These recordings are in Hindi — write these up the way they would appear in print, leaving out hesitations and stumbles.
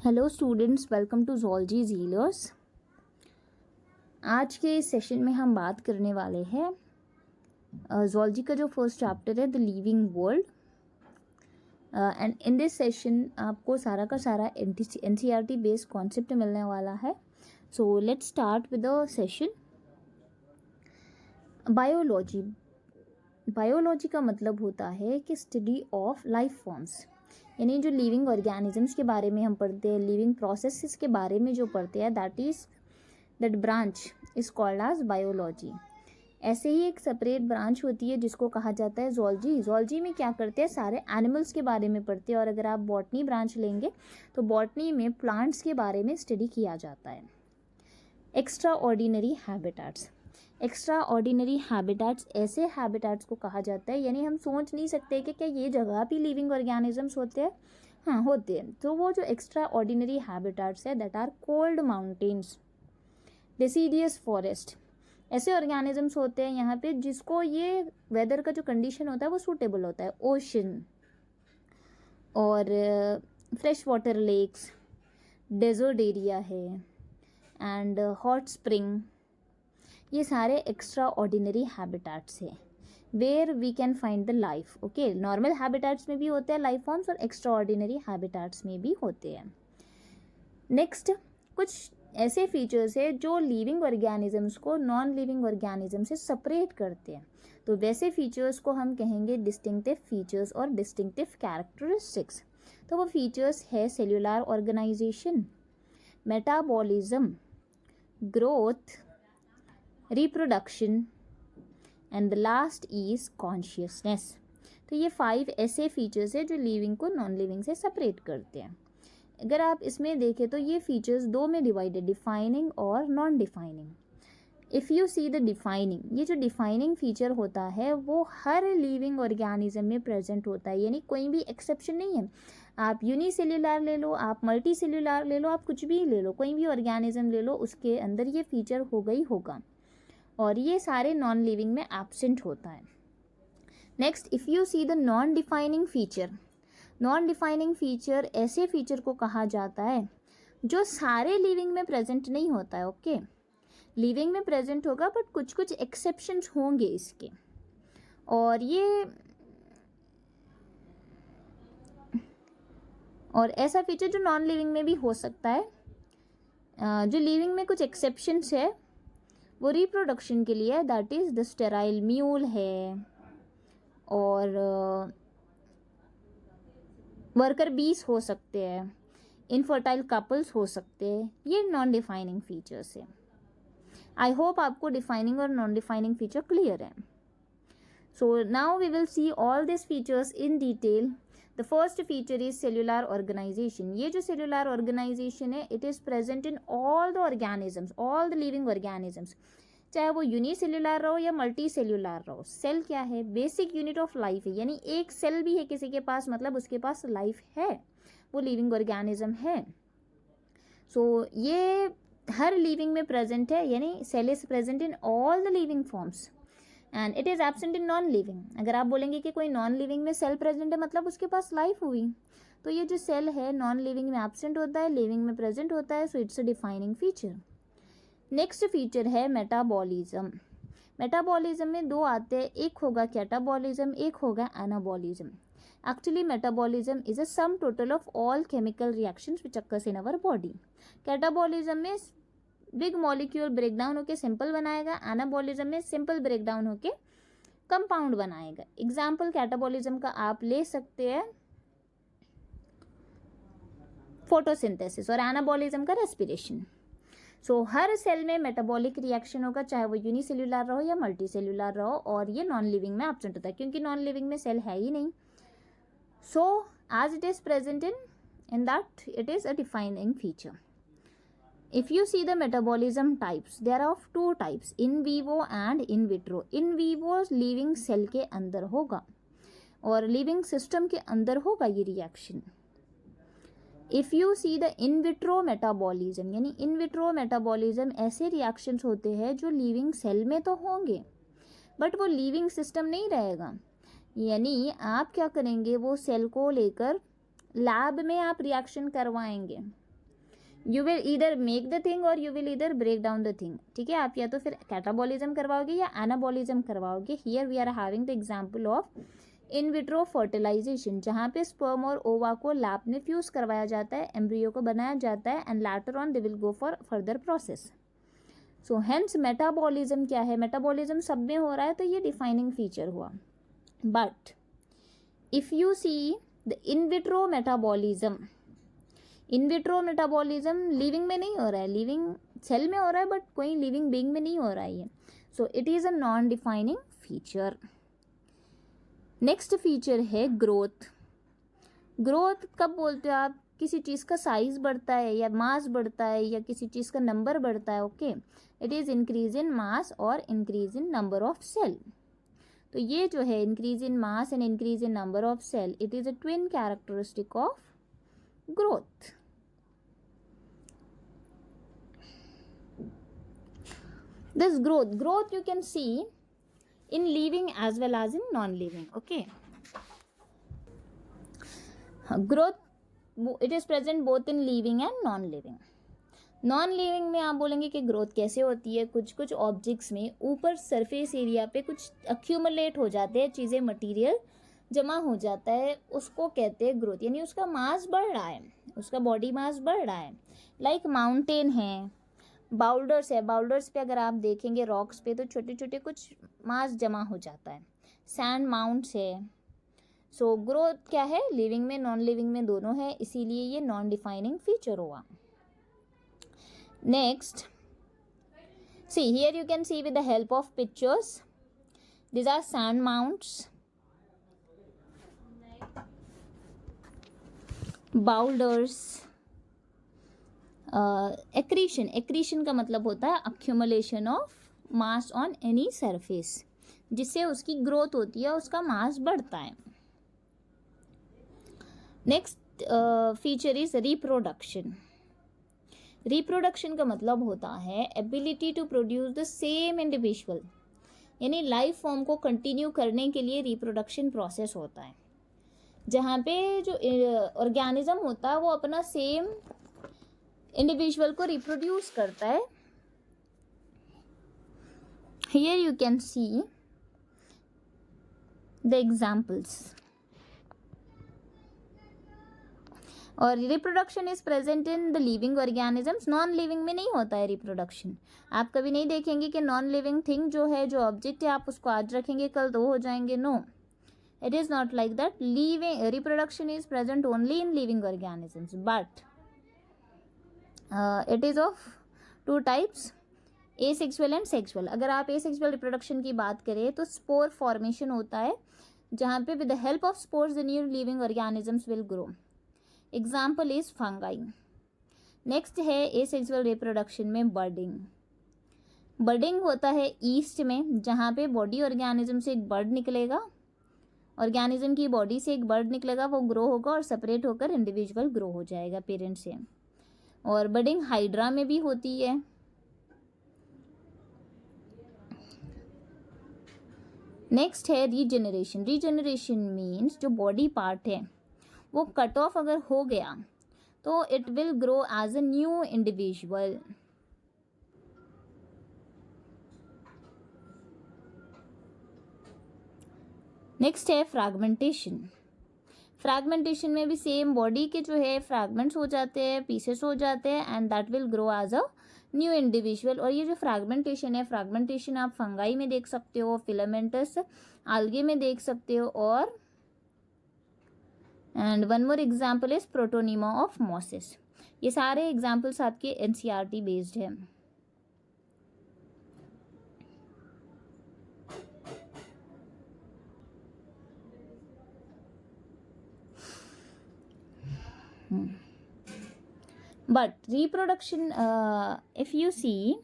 Hello students, welcome to zoology zealers. आज के इस सेशन में हम बात करने वाले हैं ज़ूलॉजी का जो फर्स्ट चैप्टर है the living world. And in this session आपको सारा का सारा एनसीईआरटी बेस्ड कॉन्सेप्ट मिलने वाला है। So let's start with the session. Biology. Biology का मतलब होता है कि स्टडी ऑफ लाइफ फॉर्म्स, यानी जो लिविंग ऑर्गेनिजम्स के बारे में हम पढ़ते हैं, लिविंग प्रोसेसेस के बारे में जो पढ़ते हैं, that branch is called as biology. ऐसे ही एक सेपरेट ब्रांच होती है जिसको कहा जाता है ज़ूलॉजी। ज़ूलॉजी में क्या करते हैं, सारे एनिमल्स के बारे में पढ़ते हैं। और अगर आप बॉटनी ब्रांच लेंगे तो बॉटनी में प्लांट्स के बारे में स्टडी किया जाता है। Extra ordinary habitats. Extra ordinary habitats ऐसे हैबिटेट्स को कहा जाता है, यानी हम सोच नहीं सकते कि क्या ये जगह भी लिविंग ऑर्गेनिजम्स होते हैं। हाँ, होते हैं। तो वो जो एक्स्ट्रा ऑर्डिनरी हैबिटेट्स है that are cold mountains, deciduous forest, ऐसे ऑर्गेनिजम्स होते हैं यहाँ पे जिसको ये वेदर का जो कंडीशन होता है वो सूटेबल होता है। ओशन और fresh water lakes, desert area है एंड हॉट स्प्रिंग, ये सारे एक्स्ट्रा ऑर्डिनरी हैबिटेट्स है where we can find the life. Okay, normal habitats में भी होते हैं लाइफ फॉर्म्स और एक्स्ट्रा ऑर्डिनरी हैबिटेट्स में भी होते हैं। नेक्स्ट, कुछ ऐसे फीचर्स है जो लिविंग ऑर्गेनिजम्स को नॉन लिविंग ऑर्गेनिज्म से सेपरेट करते हैं। तो वैसे फीचर्स को हम कहेंगे डिस्टिंक्टिव फीचर्स और डिस्टिंक्टिव कैरेक्टरिस्टिक्स। तो वो फीचर्स है cellular organisation, metabolism, growth, reproduction and the last is consciousness. तो ये 5 ऐसे फीचर्स है जो लिविंग को नॉन लिविंग से सेपरेट करते हैं। अगर आप इसमें देखें तो ये फीचर्स दो में डिवाइडेड, डिफाइनिंग और non defining. If you see the defining, ये जो डिफाइनिंग फीचर होता है वो हर लिविंग ऑर्गेनिज्म में प्रेजेंट होता है, यानी कोई भी एक्सेप्शन नहीं है। आप यूनिसेल्युलर ले लो, आप मल्टी सेल्युलर ले लो, आप कुछ भी ले लो, कोई भी ऑर्गेनिज्म ले लो, उसके अंदर ये फीचर होगा ही होगा। और ये सारे नॉन लिविंग में एब्सेंट होता है। Next, if you see the non defining feature, non defining feature ऐसे फीचर को कहा जाता है जो सारे लिविंग में प्रेजेंट नहीं होता है। ओके, लिविंग में प्रेजेंट होगा बट कुछ कुछ एक्सेप्शंस होंगे इसके। और ऐसा फीचर जो नॉन लिविंग में भी हो सकता है। जो लिविंग में कुछ एक्सेप्शंस है वो रिप्रोडक्शन के लिए, that is the sterile mule है और वर्कर बीस हो सकते हैं, इनफर्टाइल कपल्स हो सकते हैं। ये नॉन डिफाइनिंग फीचर्स है। आई होप आपको डिफाइनिंग और नॉन डिफाइनिंग फीचर क्लियर है। So now we will see all this features in detail. The first feature is cellular organisation. ये जो सेल्यूलर ऑर्गेनाइजेशन है it is present in all the organisms, all the living organisms, चाहे वो यूनिसेल्युलर रहो या मल्टी सेल्युलर रहो। सेल क्या है, बेसिक यूनिट ऑफ लाइफ है, यानी एक सेल भी है किसी के पास मतलब उसके पास लाइफ है, वो लिविंग ऑर्गेनिज्म है। सो ये हर लिविंग में प्रेजेंट है, यानी cell is present in all the living forms and it is absent in non living. अगर आप बोलेंगे कि कोई नॉन लिविंग में सेल प्रेजेंट है मतलब उसके पास लाइफ हुई, तो ये जो सेल है नॉन लिविंग में एब्सेंट होता है, लिविंग में प्रेजेंट होता है। So it's a defining feature. Next feature है मेटाबॉलिज्म। मेटाबॉलिज्म में दो आते हैं, एक होगा कैटाबॉलिज्म, एक होगा anabolism. Actually metabolism is a sum total of all chemical reactions which occurs in our body. Catabolism में बिग मॉलिक्यूल ब्रेकडाउन होके सिंपल बनाएगा, एनाबॉलिज्म में सिंपल ब्रेकडाउन होके कंपाउंड बनाएगा। एग्जाम्पल कैटाबॉलिज्म का आप ले सकते हैं फोटोसिंथेसिस और एनाबॉलिज्म का रेस्पिरेशन। सो हर सेल में मेटाबॉलिक रिएक्शन होगा, चाहे वो यूनिसेल्युलर रहो या मल्टी सेल्युलर रहो, और ये नॉन लिविंग में एब्सेंट होता है क्योंकि नॉन लिविंग में सेल है ही नहीं। So as it is present in that it is a defining feature. If you see the metabolism types, there are of 2 types, in vivo and in vitro. In vivo living cell के अंदर होगा और living system के अंदर होगा ये reaction. If you see the in vitro metabolism, यानी in vitro metabolism ऐसे reactions होते हैं जो living cell में तो होंगे but वो living system नहीं रहेगा, यानी आप क्या करेंगे, वो सेल को लेकर लैब में आप रिएक्शन करवाएंगे you will either make the thing और you will either break down the thing, ठीक है। आप या तो फिर कैटाबॉलिज्म करवाओगे या एनाबॉलिज्म करवाओगे। Here we are having the example of in vitro fertilisation, जहाँ पे स्पर्म और ओवा को लैब में फ्यूज करवाया जाता है, एम्ब्रियो को बनाया जाता है, and later on they will go for further process. So hence metabolism क्या है, मेटाबॉलिज्म सब में हो रहा है, तो ये डिफाइनिंग फीचर हुआ। But if you see the in vitro metabolism, in vitro metabolism living में नहीं हो रहा है, लिविंग सेल में हो रहा है, बट कोई लिविंग बीइंग में नहीं हो रहा है। So it is a non defining feature. Next feature है ग्रोथ। ग्रोथ कब बोलते हो आप, किसी चीज़ का साइज बढ़ता है या मास बढ़ता है या किसी चीज़ का नंबर बढ़ता है, okay. It is increase in mass और increase in number of cell. तो ये जो है increase in mass and increase in number of cell, it is a twin characteristic of growth. This growth you can see in living as well as in non-living, okay. Growth, it is present both in living and non-living. non-living में आप बोलेंगे कि ग्रोथ कैसे होती है, कुछ कुछ ऑब्जेक्ट्स में ऊपर सरफेस एरिया पे कुछ अक्यूमुलेट हो जाते हैं चीज़ें, मटेरियल जमा हो जाता है, उसको कहते हैं ग्रोथ, यानी उसका मास बढ़ रहा है, उसका बॉडी मास बढ़ रहा है। लाइक माउंटेन है, बाउल्डर्स है, बाउल्डर्स पे अगर आप देखेंगे रॉक्स पे तो छोटे छोटे कुछ मास जमा हो जाता है, सैंड माउंट्स है। सो ग्रोथ क्या है, लिविंग में नॉन लिविंग में दोनों है, इसीलिए ये नॉन डिफाइनिंग फीचर हुआ। Next see here you can see with the help of pictures, these are sand mounts, boulders, accretion, accretion का मतलब होता है accumulation of mass on any surface, जिससे उसकी ग्रोथ होती है, उसका मास बढ़ता है। Next feature is reproduction. Reproduction का मतलब होता है ability to produce the same individual, यानी लाइफ फॉर्म को कंटिन्यू करने के लिए रिप्रोडक्शन प्रोसेस होता है, जहाँ पे जो ऑर्गेनिज्म होता है वो अपना सेम इंडिविजुअल को रिप्रोड्यूस करता है। Here you can see the examples. और reproduction is present in the living organisms, non living में नहीं होता है रिप्रोडक्शन। आप कभी नहीं देखेंगे कि नॉन लिविंग थिंग जो है, जो ऑब्जेक्ट है, आप उसको आज रखेंगे कल दो हो जाएंगे, no, it is not like that. Living reproduction is present only in living organisms, but it is of two types, asexual and sexual. अगर आप asexual reproduction की बात करें तो spore formation होता है, जहाँ पे with the help of spores the new living organisms will grow. Example is fungi. Next है asexual reproduction में budding. बर्डिंग होता है ईस्ट में, जहाँ पे बॉडी ऑर्गेनिज्म से एक बर्ड निकलेगा, ऑर्गेनिज्म की बॉडी से एक बर्ड निकलेगा, वो ग्रो होगा और सेपरेट होकर इंडिविजुअल ग्रो हो जाएगा पेरेंट से। और बर्डिंग हाइड्रा में भी होती है। नेक्स्ट है रीजेनरेशन। रीजेनरेशन मीन्स जो बॉडी पार्ट है वो कट ऑफ अगर हो गया तो it will grow as a new individual. Next है फ्रैगमेंटेशन। फ्रैगमेंटेशन में भी सेम बॉडी के जो है फ्रैगमेंट्स हो जाते हैं, पीसेस हो जाते हैं, and that will grow as a new individual. और ये जो फ्रैगमेंटेशन है, फ्रैगमेंटेशन आप फंगाई में देख सकते हो, फिलामेंटस आल्गे में देख सकते हो, और and one more example is protonema of mosses. ये सारे एग्जाम्पल्स आपके एनसीईआरटी बेस्ड है। But reproduction, if you see,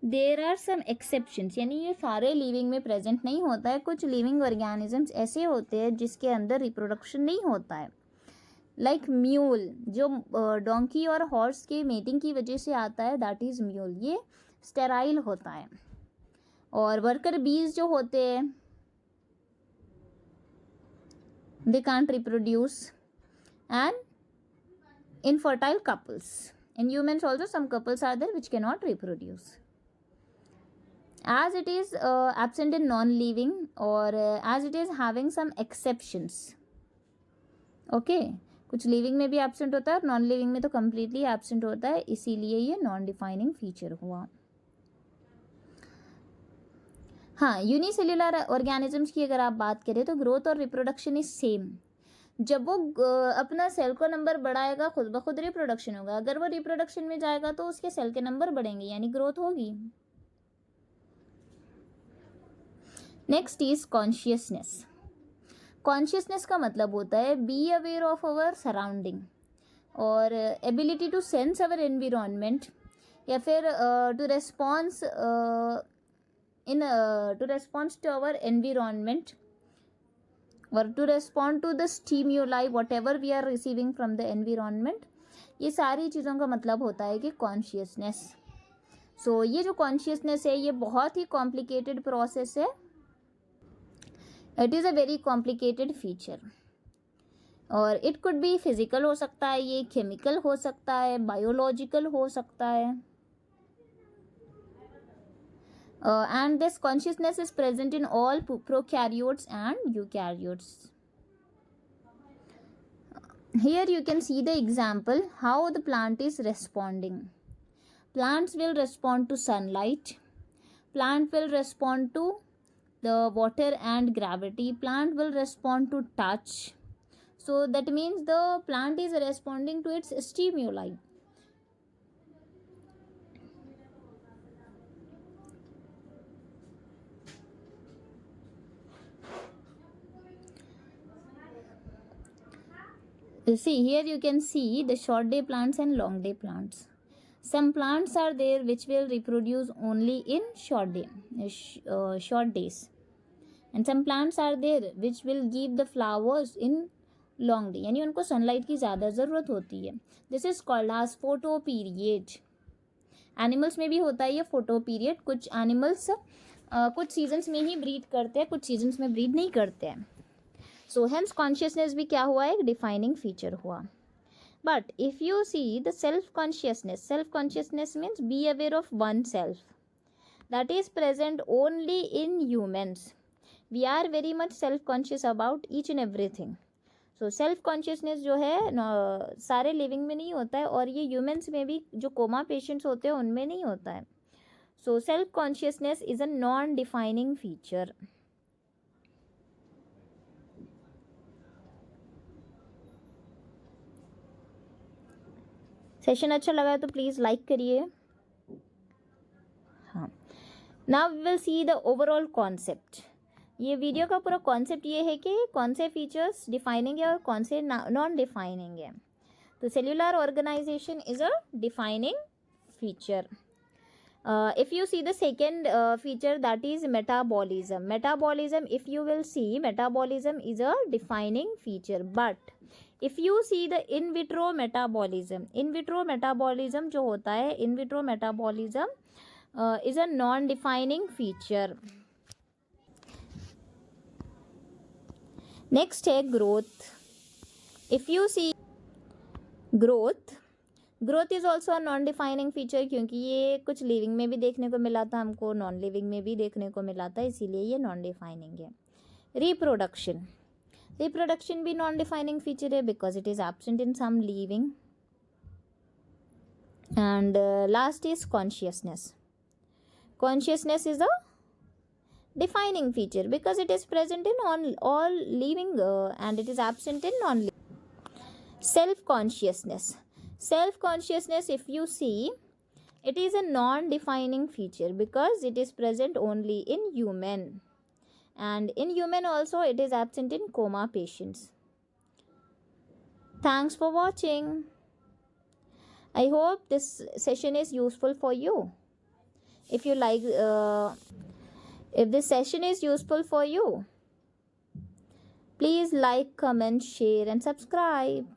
there are some exceptions, यानी ये सारे लिविंग में प्रेजेंट नहीं होता है। कुछ लिविंग ऑर्गेनिजम्स ऐसे होते हैं जिसके अंदर रिप्रोडक्शन नहीं होता है, लाइक म्यूल, जो डोंकी और हॉर्स के मेटिंग की वजह से आता है, दैट इज म्यूल, ये स्टेराइल होता है। और वर्कर बीज जो होते हैं, they can't reproduce, and infertile couples, In humans also some couples are there which cannot reproduce. As it is absent in non-living, or as it is having some exceptions. Okay, कुछ लिविंग में भी एब्सेंट होता है और नॉन लिविंग में तो कम्प्लीटली एब्सेंट होता है, इसीलिए ये नॉन डिफाइनिंग फीचर हुआ. हाँ, यूनिसेल्युलर ऑर्गेनिजम्स की अगर आप बात करें तो ग्रोथ और रिप्रोडक्शन इज सेम. जब वो अपना सेल का नंबर बढ़ाएगा खुद ब खुद रिप्रोडक्शन होगा. अगर वो रिप्रोडक्शन में जाएगा तो उसके सेल के नंबर बढ़ेंगे, यानी ग्रोथ होगी. Next is consciousness. कॉन्शियसनेस का मतलब होता है be aware of our surrounding, और ability to sense our environment, या फिर to response to our environment, or to respond to the stimuli whatever we are receiving from the environment. ये सारी चीज़ों का मतलब होता है कि कॉन्शियसनेस. सो ये जो कॉन्शियसनेस है ये बहुत ही कॉम्प्लिकेटेड प्रोसेस है. It is a very complicated feature, और इट कुड बी फिजिकल हो सकता है, ये केमिकल हो सकता है, बायोलॉजिकल हो सकता है. And this consciousness is present in all prokaryotes and eukaryotes. Here you can see the example how the plant is responding. Plants will respond to sunlight. Plant will respond to the water and gravity. Plant will respond to touch. So that means the plant is responding to its stimuli. See, here you can see the short day plants and long day plants. Some plants are there which will reproduce only in short days, and some plants are there which will give the flowers in long day, यानी उनको सनलाइट की ज़्यादा ज़रूरत होती है. This is called as photoperiod. Animals में भी होता है ये फोटो पीरियड. कुछ एनिमल्स कुछ सीजन्स में ही ब्रीड करते हैं, कुछ सीजन्स में ब्रीड नहीं करते हैं. सो हेंस कॉन्शियसनेस भी क्या हुआ, एक डिफाइनिंग फीचर हुआ. But if you see the self consciousness means be aware of oneself, that is present only in humans. We are very much self conscious about each and everything. So self consciousness जो है सारे लिविंग में नहीं होता है, और ये ह्यूमन्स में भी जो कोमा पेशेंट्स होते हैं उनमें नहीं होता है. So self consciousness is a non defining feature. Session अच्छा लगा है तो प्लीज़ लाइक करिए. हाँ, now we will see the overall concept. ये वीडियो का पूरा कॉन्सेप्ट ये है कि कौन से फीचर्स डिफाइनिंग है और कौन से नॉन डिफाइनिंग है. तो cellular organisation is a defining feature. If you see the second feature, that is metabolism. If you will see, metabolism is a defining feature. But if you see the in vitro metabolism जो होता है, in vitro metabolism is a non-defining feature. Next है growth. If you see growth is also a non defining feature, क्योंकि ये कुछ लिविंग में भी देखने को मिला था हमको, नॉन लिविंग में भी देखने को मिला था, इसीलिए ये नॉन डिफाइनिंग है. रिप्रोडक्शन भी नॉन डिफाइनिंग फीचर है because it is absent in some living. And last is consciousness is a defining feature because it is present in all living and it is absent in non-living. Self-consciousness, if you see, it is a non-defining feature because it is present only in human, and in human also it is absent in coma patients. Thanks for watching. I hope this session is useful for you. If you like if this session is useful for you, please like, comment, share and subscribe.